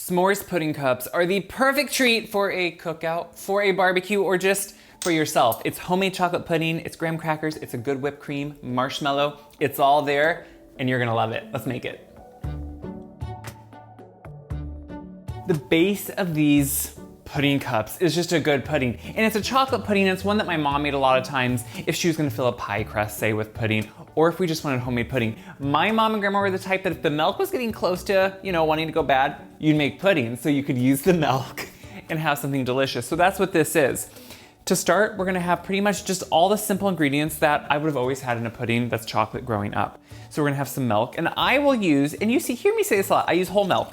S'mores pudding cups are the perfect treat for a cookout, for a barbecue, or just for yourself. It's homemade chocolate pudding, it's graham crackers, it's a good whipped cream, marshmallow, it's all there, and you're gonna love it. Let's make it. The base of these pudding cups is just a good pudding. And it's a chocolate pudding, and it's one that my mom made a lot of times if she was gonna fill a pie crust, say, with pudding, or if we just wanted homemade pudding. My mom and grandma were the type that if the milk was getting close to, wanting to go bad, you'd make pudding so you could use the milk and have something delicious. So that's what this is. To start, we're gonna have pretty much just all the simple ingredients that I would have always had in a pudding that's chocolate growing up. So we're gonna have some milk, and I will use, and hear me say this a lot, I use whole milk.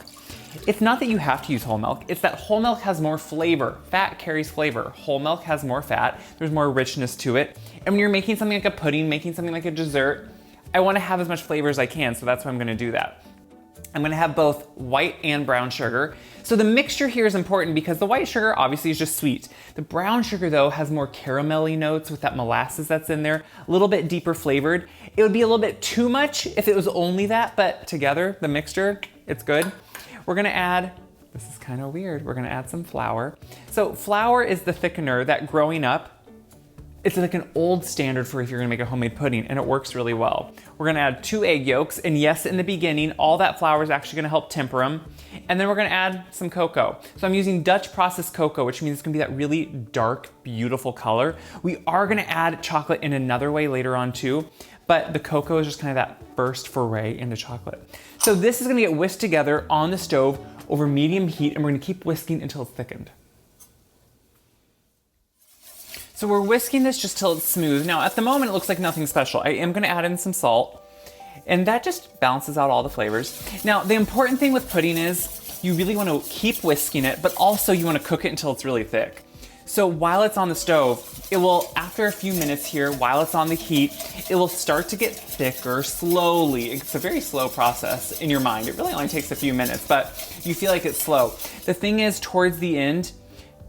It's not that you have to use whole milk, it's that whole milk has more flavor. Fat carries flavor. Whole milk has more fat, there's more richness to it. And when you're making something like a pudding, making something like a dessert, I wanna have as much flavor as I can, so that's why I'm gonna do that. I'm gonna have both white and brown sugar. So the mixture here is important because the white sugar obviously is just sweet. The brown sugar though has more caramelly notes with that molasses that's in there, a little bit deeper flavored. It would be a little bit too much if it was only that, but together, the mixture, it's good. We're gonna add, this is kind of weird, we're gonna add some flour. So flour is the thickener that growing up, it's like an old standard for if you're gonna make a homemade pudding, and it works really well. We're gonna add 2 egg yolks, and yes, in the beginning, all that flour is actually gonna help temper them. And then we're gonna add some cocoa. So I'm using Dutch processed cocoa, which means it's gonna be that really dark, beautiful color. We are gonna add chocolate in another way later on too, but the cocoa is just kind of that first foray into chocolate. So this is gonna get whisked together on the stove over medium heat, and we're gonna keep whisking until it's thickened. So we're whisking this just till it's smooth. Now at the moment it looks like nothing special. I am gonna add in some salt, and that just balances out all the flavors. Now the important thing with pudding is you really wanna keep whisking it, but also you wanna cook it until it's really thick. So while it's on the stove, it will, after a few minutes here, while it's on the heat, it will start to get thicker slowly. It's a very slow process in your mind. It really only takes a few minutes, but you feel like it's slow. The thing is, towards the end,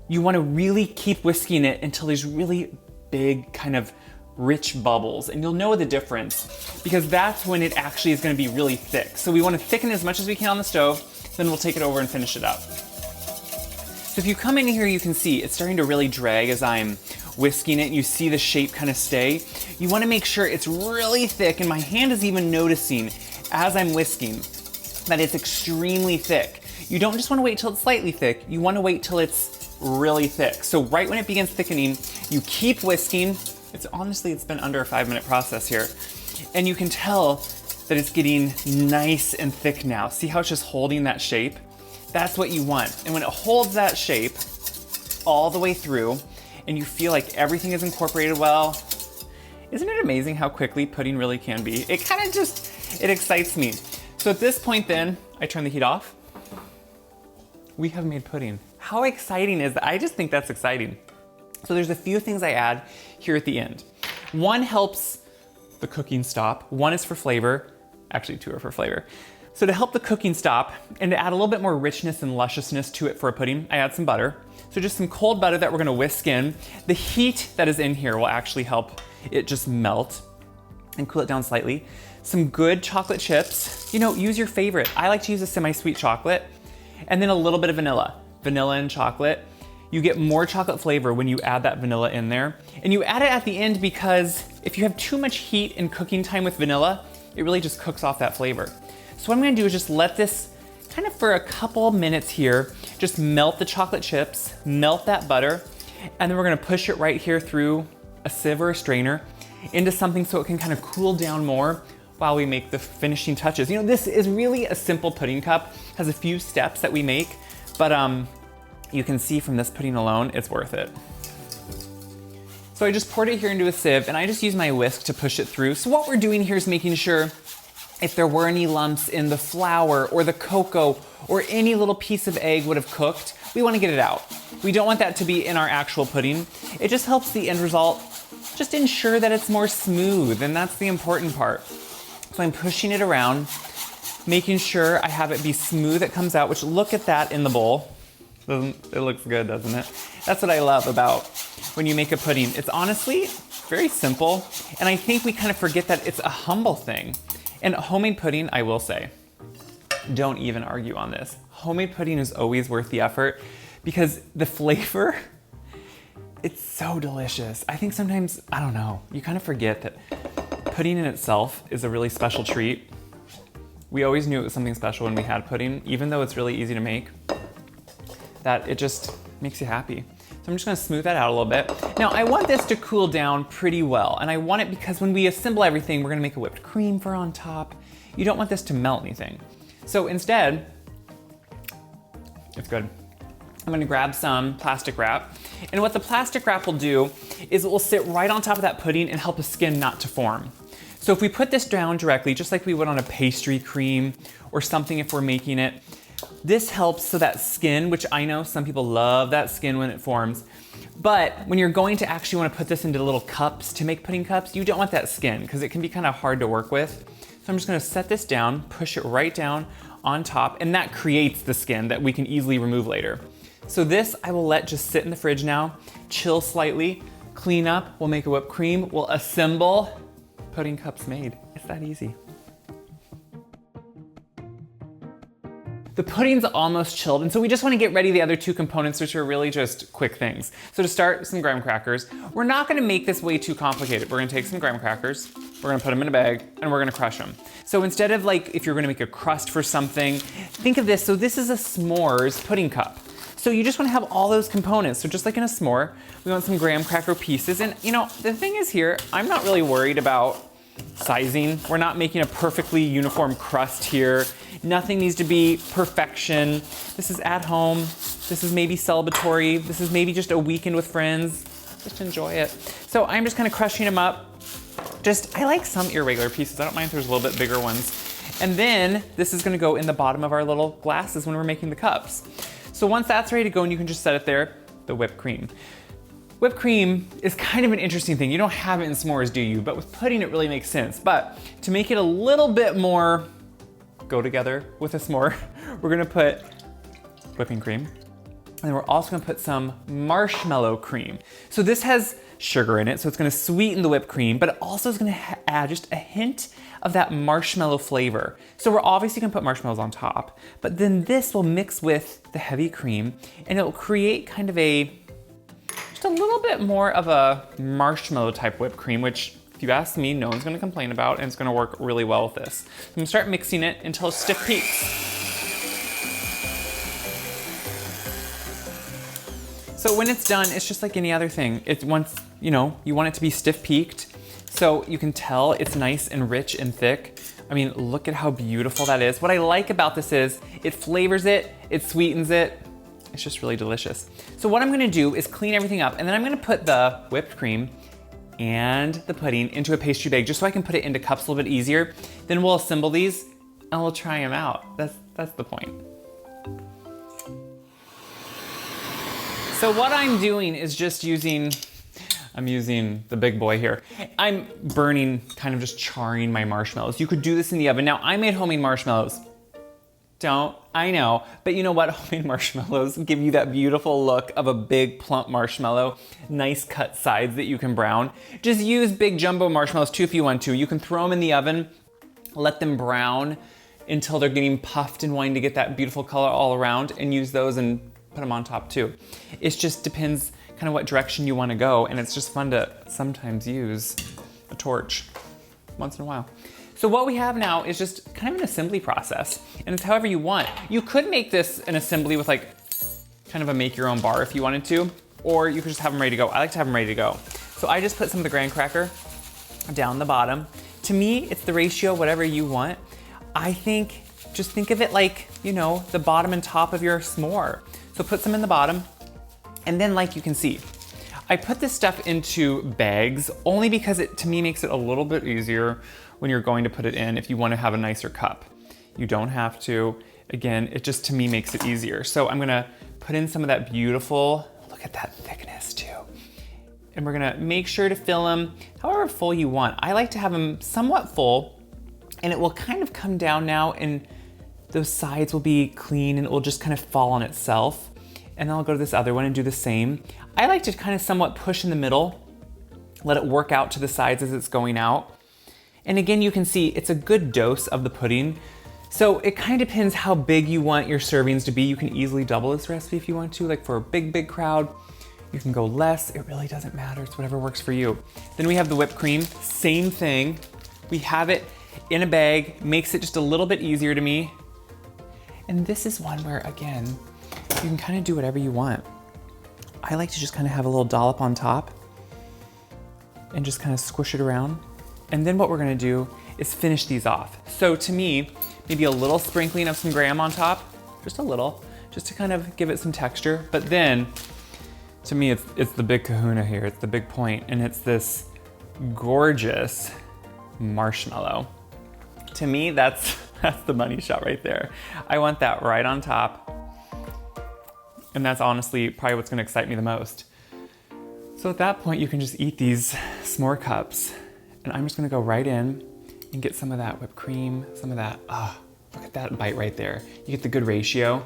you wanna really keep whisking it until there's really big, kind of rich bubbles, and you'll know the difference because that's when it actually is gonna be really thick. So we wanna thicken as much as we can on the stove, then we'll take it over and finish it up. So if you come in here, you can see it's starting to really drag as I'm whisking it. You see the shape kind of stay. You wanna make sure it's really thick, and my hand is even noticing as I'm whisking that it's extremely thick. You don't just wanna wait till it's slightly thick, you wanna wait till it's really thick. So right when it begins thickening, you keep whisking. It's been under a 5-minute process here. And you can tell that it's getting nice and thick now. See how it's just holding that shape? That's what you want. And when it holds that shape all the way through, and you feel like everything is incorporated well, isn't it amazing how quickly pudding really can be? It kind of it excites me. So at this point then, I turn the heat off. We have made pudding. How exciting is that? I just think that's exciting. So there's a few things I add here at the end. One helps the cooking stop. One is for flavor. Actually, 2 are for flavor. So to help the cooking stop and to add a little bit more richness and lusciousness to it for a pudding, I add some butter. So just some cold butter that we're gonna whisk in. The heat that is in here will actually help it just melt and cool it down slightly. Some good chocolate chips. Use your favorite. I like to use a semi-sweet chocolate, and then a little bit of vanilla. Vanilla and chocolate. You get more chocolate flavor when you add that vanilla in there. And you add it at the end because if you have too much heat and cooking time with vanilla, it really just cooks off that flavor. So what I'm gonna do is just let this kind of for a couple minutes here, just melt the chocolate chips, melt that butter, and then we're gonna push it right here through a sieve or a strainer into something so it can kind of cool down more while we make the finishing touches. This is really a simple pudding cup, has a few steps that we make, but you can see from this pudding alone, it's worth it. So I just poured it here into a sieve, and I just use my whisk to push it through. So what we're doing here is making sure if there were any lumps in the flour or the cocoa or any little piece of egg would have cooked, we want to get it out. We don't want that to be in our actual pudding. It just helps the end result just ensure that it's more smooth, and that's the important part. So I'm pushing it around, making sure I have it be smooth. It comes out, which look at that in the bowl. It looks good, doesn't it? That's what I love about when you make a pudding. It's honestly very simple, and I think we kind of forget that it's a humble thing. And homemade pudding, I will say, don't even argue on this. homemade pudding is always worth the effort because the flavor, it's so delicious. I think sometimes, I don't know, you kind of forget that pudding in itself is a really special treat. We always knew it was something special when we had pudding, even though it's really easy to make, that it just makes you happy. So I'm just gonna smooth that out a little bit. Now I want this to cool down pretty well, and I want it because when we assemble everything, we're gonna make a whipped cream for on top. You don't want this to melt anything. So instead, it's good. I'm gonna grab some plastic wrap, and what the plastic wrap will do is it will sit right on top of that pudding and help the skin not to form. So if we put this down directly, just like we would on a pastry cream or something if we're making it, this helps so that skin, which I know some people love that skin when it forms, but when you're going to actually want to put this into little cups to make pudding cups, you don't want that skin because it can be kind of hard to work with. So I'm just gonna set this down, push it right down on top, and that creates the skin that we can easily remove later. So this I will let just sit in the fridge now, chill slightly, clean up, we'll make a whipped cream, we'll assemble, pudding cups made. It's that easy. The pudding's almost chilled, and so we just want to get ready the other two components, which are really just quick things. So to start, some graham crackers. We're not gonna make this way too complicated. We're gonna take some graham crackers, we're gonna put them in a bag, and we're gonna crush them. So instead of like, if you're gonna make a crust for something, think of this, so this is a s'mores pudding cup. So you just wanna have all those components. So just like in a s'more, we want some graham cracker pieces. And you know, the thing is here, I'm not really worried about sizing. We're not making a perfectly uniform crust here. Nothing needs to be perfection. This is at home. This is maybe celebratory. This is maybe just a weekend with friends. Just enjoy it. So I'm just kind of crushing them up. I like some irregular pieces. I don't mind if there's a little bit bigger ones. And then this is gonna go in the bottom of our little glasses when we're making the cups. So once that's ready to go and you can just set it there, the whipped cream. Whipped cream is kind of an interesting thing. You don't have it in s'mores, do you? But with pudding, it really makes sense. But to make it a little bit more go together with a s'more, we're gonna put whipping cream. And then we're also gonna put some marshmallow cream. So this has sugar in it, so it's gonna sweeten the whipped cream, but it also is gonna add just a hint of that marshmallow flavor. So we're obviously gonna put marshmallows on top, but then this will mix with the heavy cream and it'll create kind of just a little bit more of a marshmallow type whipped cream, which if you ask me, no one's gonna complain about, and it's gonna work really well with this. I'm gonna start mixing it until it's stiff peaks. So when it's done, it's just like any other thing. It's once, you want it to be stiff peaked, so you can tell it's nice and rich and thick. I mean, look at how beautiful that is. What I like about this is it flavors it, it sweetens it. It's just really delicious. So what I'm gonna do is clean everything up, and then I'm gonna put the whipped cream and the pudding into a pastry bag just so I can put it into cups a little bit easier. Then we'll assemble these and we'll try them out. That's the point. So what I'm doing is just I'm using the big boy here. I'm burning, kind of just charring my marshmallows. You could do this in the oven. Now I made homemade marshmallows. I know, but you know what? Homemade marshmallows give you that beautiful look of a big plump marshmallow, nice cut sides that you can brown. Just use big jumbo marshmallows too if you want to. You can throw them in the oven, let them brown until they're getting puffed and wanting to get that beautiful color all around, and use those and put them on top too. It just depends kind of what direction you want to go, and it's just fun to sometimes use a torch once in a while. So what we have now is just kind of an assembly process, and it's however you want. You could make this an assembly with like kind of a make your own bar if you wanted to, or you could just have them ready to go. I like to have them ready to go. So I just put some of the graham cracker down the bottom. To me, it's the ratio, whatever you want. Just think of it like, the bottom and top of your s'more. So put some in the bottom, and then like you can see, I put this stuff into bags only because it, to me, makes it a little bit easier when you're going to put it in if you want to have a nicer cup. You don't have to. Again, it just, to me, makes it easier. So I'm gonna put in some of that beautiful, look at that thickness too. And we're gonna make sure to fill them however full you want. I like to have them somewhat full, and it will kind of come down now, and those sides will be clean and it will just kind of fall on itself. And then I'll go to this other one and do the same. I like to kind of somewhat push in the middle, let it work out to the sides as it's going out. And again, you can see it's a good dose of the pudding. So it kind of depends how big you want your servings to be. You can easily double this recipe if you want to, like for a big crowd. You can go less, it really doesn't matter. It's whatever works for you. Then we have the whipped cream, same thing. We have it in a bag, makes it just a little bit easier to me. And this is one where, again, you can kind of do whatever you want. I like to just kind of have a little dollop on top and just kind of squish it around. And then what we're gonna do is finish these off. So to me, maybe a little sprinkling of some graham on top, just a little, just to kind of give it some texture. But then, to me, it's the big kahuna here, it's the big point, and it's this gorgeous marshmallow. To me, that's the money shot right there. I want that right on top. And that's honestly probably what's gonna excite me the most. So at that point, you can just eat these s'more cups. And I'm just gonna go right in and get some of that whipped cream, some of that, look at that bite right there. You get the good ratio.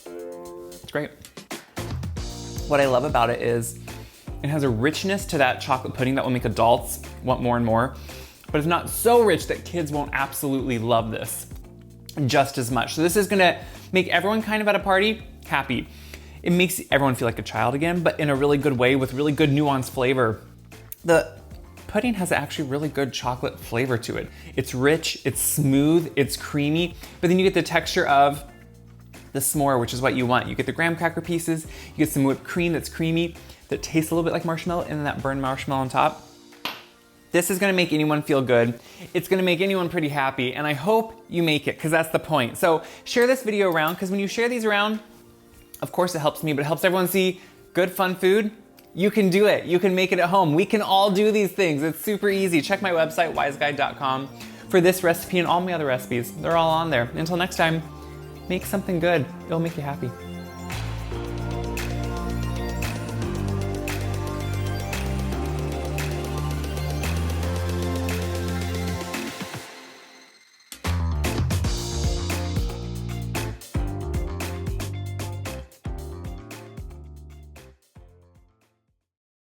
It's great. What I love about it is it has a richness to that chocolate pudding that will make adults want more and more, but it's not so rich that kids won't absolutely love this just as much. So this is gonna make everyone kind of at a party happy. It makes everyone feel like a child again, but in a really good way with really good nuanced flavor. The pudding has actually really good chocolate flavor to it. It's rich, it's smooth, it's creamy, but then you get the texture of the s'more, which is what you want. You get the graham cracker pieces, you get some whipped cream that's creamy, that tastes a little bit like marshmallow, and then that burned marshmallow on top. This is gonna make anyone feel good. It's gonna make anyone pretty happy, and I hope you make it, because that's the point. So share this video around, because when you share these around, of course it helps me, but it helps everyone see good, fun food. You can do it. You can make it at home. We can all do these things. It's super easy. Check my website, wiseguide.com, for this recipe and all my other recipes. They're all on there. Until next time, make something good. It'll make you happy.